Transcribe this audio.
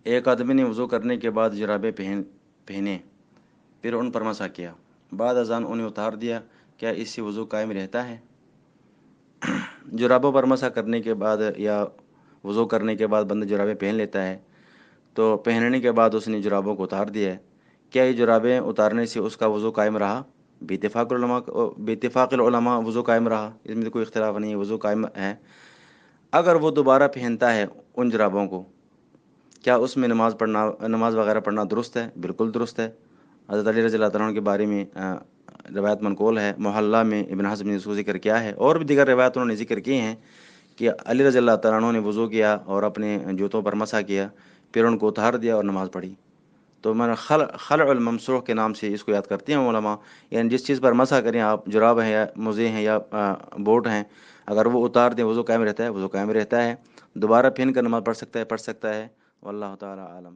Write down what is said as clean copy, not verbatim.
ایک آدمی نے وضو کرنے کے بعد جرابیں پہنے، پھر ان پر مسح کیا، بعد ازان انہیں اتار دیا، کیا اس سے وضو قائم رہتا ہے؟ جرابوں پر مسح کرنے کے بعد یا وضو کرنے کے بعد بندہ جرابیں پہن لیتا ہے، تو پہننے کے بعد اس نے جرابوں کو اتار دیا ہے، کیا یہ جرابیں اتارنے سے اس کا وضو قائم رہا؟ باتفاق العلماء وضو قائم رہا، اس میں تو کوئی اختلاف نہیں ہے، وضو قائم ہے۔ اگر وہ دوبارہ پہنتا ہے ان جرابوں کو، کیا اس میں نماز وغیرہ پڑھنا درست ہے؟ بالکل درست ہے۔ حضرت علی رضی اللہ عنہ کے بارے میں روایت منقول ہے، محلہ میں ابن حزم نے اس کو ذکر کیا ہے، اور بھی دیگر روایت انہوں نے ذکر کی ہیں کہ علی رضی اللہ تعالیٰ عنہ نے وضو کیا اور اپنے جوتوں پر مسح کیا، پھر ان کو اتار دیا اور نماز پڑھی۔ تو میں نے خلع الممسوح کے نام سے اس کو یاد کرتے ہیں علماء، یعنی جس چیز پر مسح کریں آپ، جراب ہیں یا موزے ہیں یا بوٹ ہیں، اگر وہ اتار دیں وضو قائم رہتا ہے، وضو قائم رہتا ہے۔ دوبارہ پہن کر نماز پڑھ سکتا ہے، واللہ تعالی عالم۔